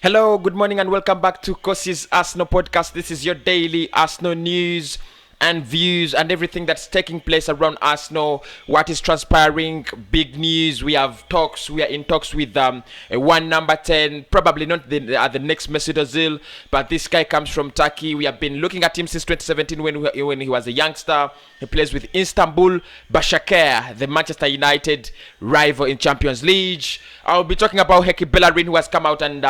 Hello, good morning, and welcome back to Kosi's Arsenal podcast. This is your daily Arsenal news and views and everything that's taking place around Arsenal. What is transpiring? Big news. We have talks. We are in talks with a one number 10. Probably not the next Mesut Ozil, but this guy comes from Turkey. We have been looking at him since 2017 when he was a youngster. He plays with Istanbul Başakşehir, the Manchester United rival in Champions League. I'll be talking about Heki Bellerin, who has come out and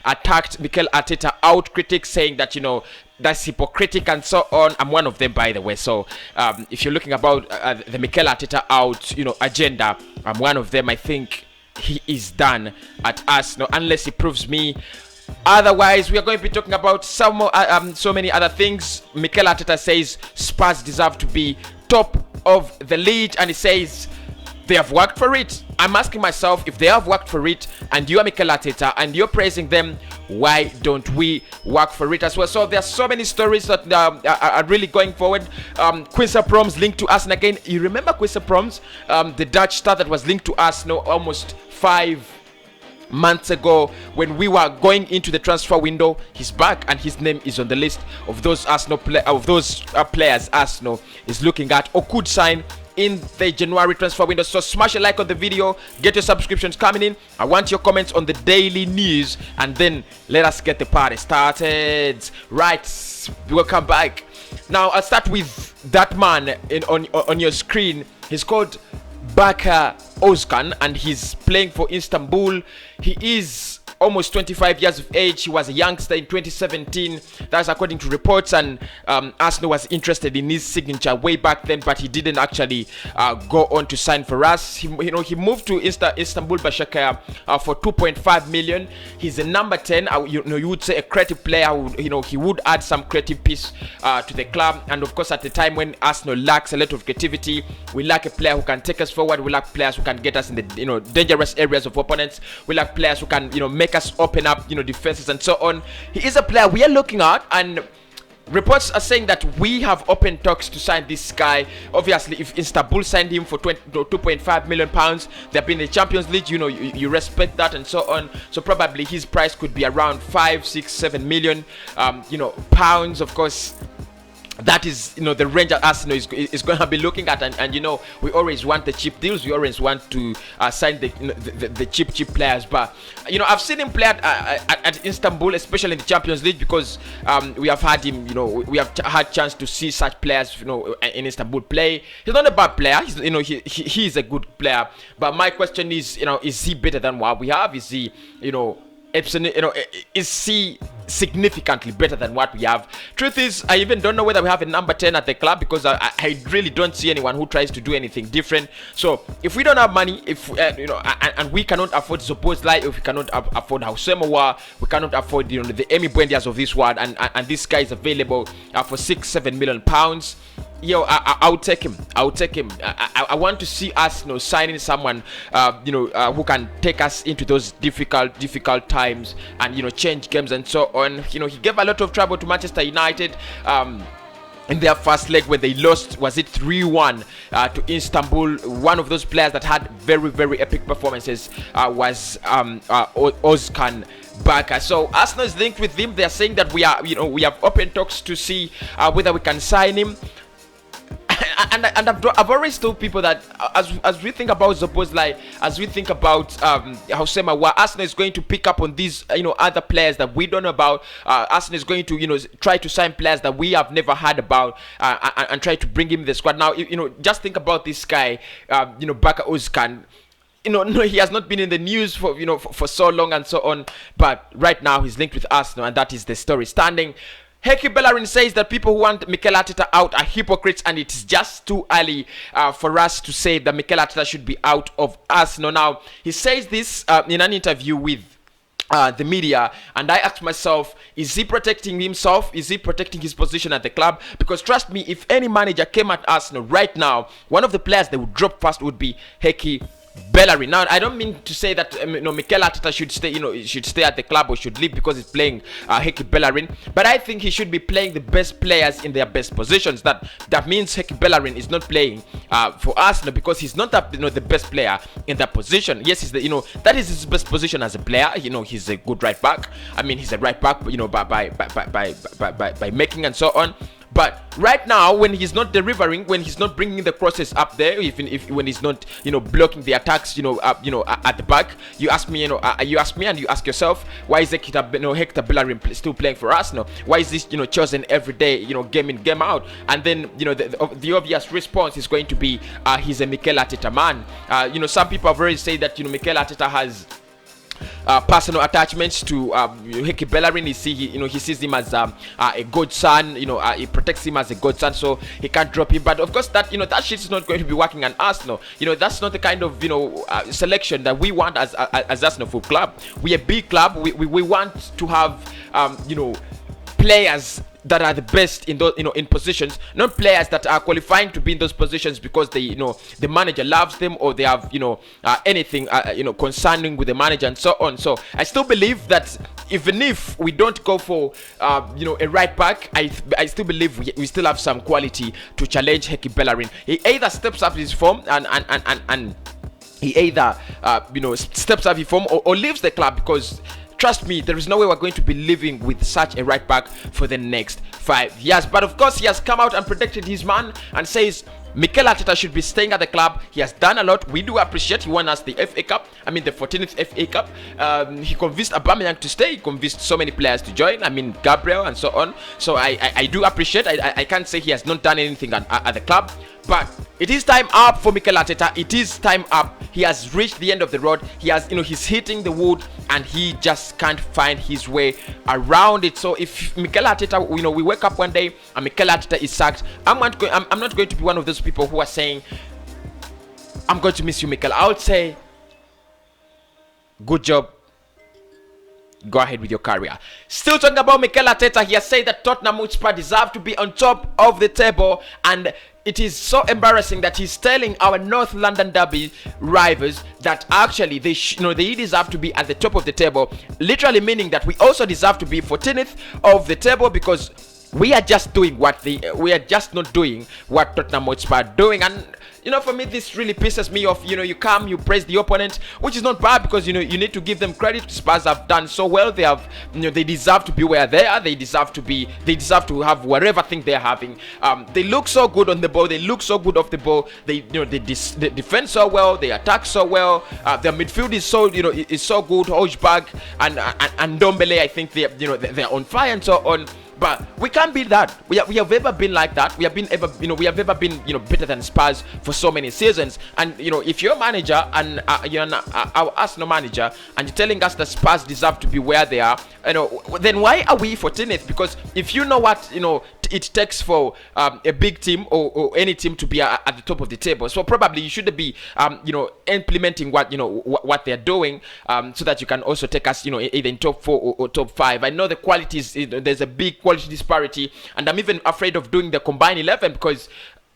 attacked Mikel Arteta, out critics saying that, that's hypocritical and so on. I'm one of them, by the way. So if you're looking about the Mikel Arteta out, agenda, I'm one of them. I think he is done at Arsenal unless he proves me otherwise. We are going to be talking about so many other things. Mikel Arteta says Spurs deserve to be top of the league, and he says they have worked for it. I'm asking myself, if they have worked for it and you are Mikel Arteta and you're praising them, why don't we work for it as well? So there are so many stories that are really going forward. Quinton Promes linked to Arsenal again. You remember Quinton Promes, the Dutch star that was linked to Arsenal almost 5 months ago when we were going into the transfer window? He's back and his name is on the list of those players Arsenal is looking at or could sign in the January transfer window. So smash a like on the video, get your subscriptions coming in. I want your comments on the daily news, and then let us get the party started. Right, welcome back. Now I'll start with that man on your screen. He's called Berkay Ozcan and he's playing for Istanbul. He is almost 25 years of age. He was a youngster in 2017. That's according to reports, and Arsenal was interested in his signature way back then, but he didn't actually go on to sign for us. He moved to Istanbul Başakşehir for 2.5 million. He's a number 10. You would say a creative player. He would add some creative piece to the club. And of course, at the time when Arsenal lacks a lot of creativity, we lack a player who can take us forward. We lack players who can get us in the dangerous areas of opponents. We lack players who can make us open up defenses and so on. He is a player we are looking at, and reports are saying that we have open talks to sign this guy. Obviously, if Istanbul signed him for 2.5 million pounds, they've been in the Champions League, you respect that and so on. So probably his price could be around 5, 6, 7 million pounds. Of course, that is the range that Arsenal is going to be looking at, and we always want the cheap deals. We always want to sign the cheap players. But I've seen him play at Istanbul, especially in the Champions League, because we have had him. We have had chance to see such players in Istanbul play. He's not a bad player. He is a good player. But my question is, is he better than what we have? Is he is he significantly better than what we have? Truth is, I even don't know whether we have a number 10 at the club, because I really don't see anyone who tries to do anything different. So if we don't have money, and we cannot afford Szoboszlai, if we cannot afford Hausemowa, we cannot afford the Emi Buendias of this world, and this guy is available for 6-7 million pounds. I'll take him. I want to see us, signing someone, who can take us into those difficult times and change games and so on. He gave a lot of trouble to Manchester United. In their first leg when they lost, was it 3-1 to Istanbul? One of those players that had very, very epic performances was Ozcan Berkay. So Arsenal is linked with him. They are saying that we have open talks to see whether we can sign him. And I've always told people that as we think about Szoboszlai, as we think about Hausemowa, Arsenal is going to pick up on these other players that we don't know about. Arsenal is going to try to sign players that we have never heard about and try to bring him in the squad. Now just think about this guy, Berkay Ozcan. No, he has not been in the news for so long and so on, but right now he's linked with Arsenal, and that is the story standing. Heki Bellerin says that people who want Mikel Arteta out are hypocrites, and it is just too early for us to say that Mikel Arteta should be out of Arsenal. Now, he says this in an interview with the media, and I asked myself, is he protecting himself? Is he protecting his position at the club? Because trust me, if any manager came at Arsenal right now, one of the players they would drop first would be Heki Bellerin. Now, I don't mean to say that Mikel Arteta should stay, should stay at the club or should leave because he's playing Heki Bellerin. But I think he should be playing the best players in their best positions. That means Heki Bellerin is not playing for Arsenal because he's not the best player in that position. Yes, he's that is his best position as a player. He's a good right back. I mean, he's a right back. By making and so on. But right now, when he's not delivering, when he's not bringing the crosses up there, even when he's not, blocking the attacks, at the back, you ask me, you ask me and you ask yourself, why is Hector Bellerin still playing for Arsenal? Why is this, chosen every day, game in, game out? And then, the obvious response is going to be, he's a Mikel Arteta man. Some people have already said that, Mikel Arteta has personal attachments to Heki Bellerin. He sees him as a godson. He protects him as a godson, so he can't drop him. But of course, that shit is not going to be working on Arsenal. That's not the kind of selection that we want as Arsenal Football Club. We're a big club. We want to have players that are the best in those in positions, not players that are qualifying to be in those positions because they the manager loves them or they have anything concerning with the manager and so on. So I still believe that even if we don't go for a right back, I still believe we still have some quality to challenge Heki Bellerin. He either steps up his form and he either steps up his form or leaves the club, because trust me, there is no way we're going to be living with such a right back for the next 5 years. But of course, he has come out and protected his man and says Mikel Arteta should be staying at the club. He has done a lot. We do appreciate. He won us the FA Cup. I mean, the 14th FA Cup. He convinced Aubameyang to stay. He convinced so many players to join. I mean, Gabriel and so on. So I do appreciate. I can't say he has not done anything at the club. But it is time up for Mikel Arteta. It is time up. He has reached the end of the road. He has, he's hitting the wood, and he just can't find his way around it. So if Mikel Arteta, we wake up one day and Mikel Arteta is sacked, I'm not going to be one of those people who are saying, I'm going to miss you, Mikel. I would say, good job. Go ahead with your career. Still talking about Mikel Arteta, he has said that Tottenham Hotspur deserve to be on top of the table, and it is so embarrassing that he's telling our North London derby rivals that actually they deserve to be at the top of the table, literally meaning that we also deserve to be 14th of the table, because we are just doing we are just not doing what Tottenham Hotspur are doing. And for me, this really pisses me off. You come, you praise the opponent, which is not bad, because you need to give them credit. Spurs have done so well. They have, they deserve to be where they are. They deserve to have whatever thing they're having. They look so good on the ball. They look so good off the ball. They defend so well. They attack so well. Their midfield is so so good. Hojbjerg and Ndombele, I think they're on fire and so on. But we can't be that. We have ever been like that. We have ever been better than Spurs for so many seasons. And if you're a manager and you're our Arsenal manager, and you're telling us that Spurs deserve to be where they are, then why are we 14th? Because if you know what it takes for a big team or any team to be at the top of the table, so probably you should be implementing what they're doing, so that you can also take us either in top 4 or top 5. I know the qualities, there's a big quality disparity, and I'm even afraid of doing the combined 11, because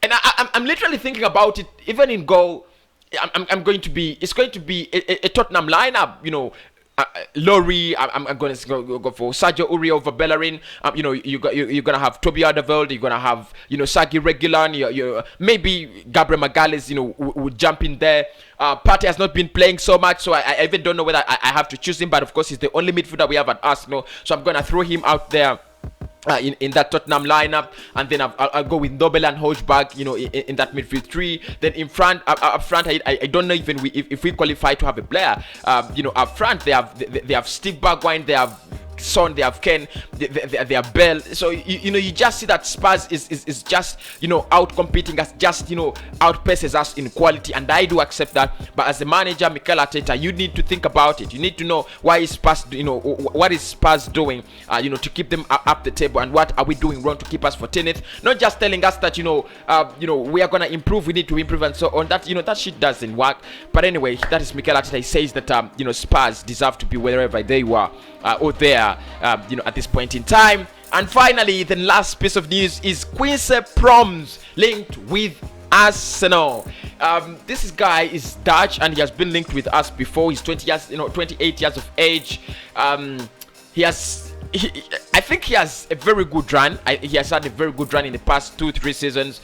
I'm literally thinking about it. Even in goal, it's going to be a Tottenham lineup. Laurie, I'm going to go for Sergio Uri over Bellerin. You're going to have Toby Alderweireld. You're going to have Sagi Reguilon. Maybe Gabriel Magalhaes would jump in there. Partey has not been playing so much, so I even don't know whether I have to choose him. But of course, he's the only midfielder we have at Arsenal, so I'm going to throw him out there. In that Tottenham lineup, and then I'll go with Nobel and Hojbjerg, in that midfield 3. Then in front, up front, I don't know even if we qualify to have a player. Up front they have Steve Bergwijn, they have Son, they have Ken, they have Bell. So you just see that Spurs is just out competing us, just outpaces us in quality, and I do accept that. But as a manager, Mikel Arteta, you need to think about it. You need to know why is Spurs, what is Spurs doing, to keep them up the table, and what are we doing wrong to keep us 14th? Not just telling us that we are gonna improve, we need to improve, and so on. That that shit doesn't work. But anyway, that is Mikel Arteta. He says that Spurs deserve to be wherever they were or there. At this point in time. And finally, the last piece of news is Quinton Promes linked with Arsenal. This guy is Dutch and he has been linked with us before. He's 28 years of age. I think he has a very good run. He has had a very good run in the past 2-3 seasons.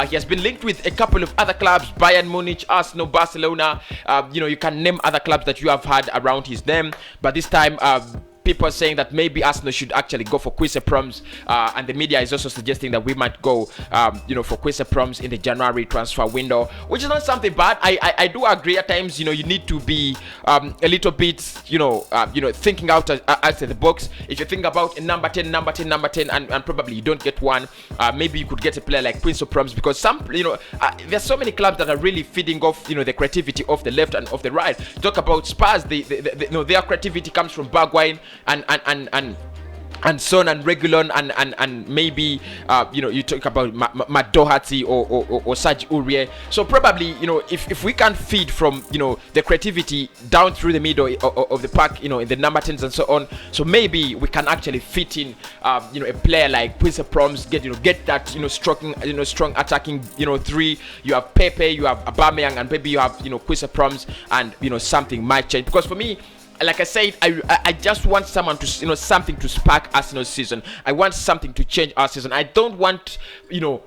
He has been linked with a couple of other clubs: Bayern Munich, Arsenal, Barcelona. You can name other clubs that you have had around his name, but this time people are saying that maybe Arsenal should actually go for Quinton Promes, and the media is also suggesting that we might go for Quinton Promes in the January transfer window, which is not something bad. I do agree at times you need to be a little bit thinking out of the box. If you think about a number 10 and probably you don't get one, maybe you could get a player like Quinton Promes, because there's so many clubs that are really feeding off the creativity of the left and of the right. Talk about Spurs, their creativity comes from Berkay and Son and Regulon and maybe you talk about Matt Doherty or Serge Aurier. So probably if we can feed from the creativity down through the middle of the park, in the number 10s and so on, so maybe we can actually fit in a player like Quinton Promes, get that strong attacking 3. You have Pepe, you have Aubameyang, and maybe you have Quinton Promes, and something might change. Because for me, like I said, I just want someone to something to spark Arsenal's season. I want something to change our season. I don't want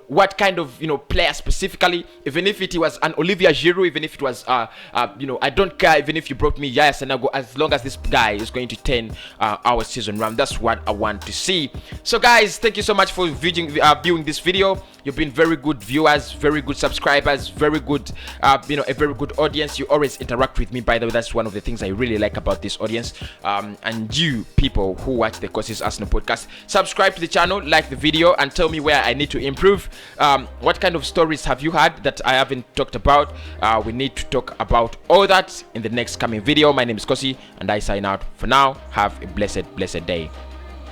what kind of player specifically. Even if it was an Olivier Giroud, even if it was I don't care. Even if you brought me Yaya Senago, as long as this guy is going to turn our season round, that's what I want to see. So guys, thank you so much for viewing this video. You've been very good viewers, very good subscribers, very good a very good audience. You always interact with me, by the way. That's one of the things I really like about this audience. And you people who watch the Courses Arsenal podcast, subscribe to the channel, like the video, and tell me where I need to improve. What kind of stories have you had that I haven't talked about? We need to talk about all that in the next coming video. My name is Kosi and I sign out for now. Have a blessed day.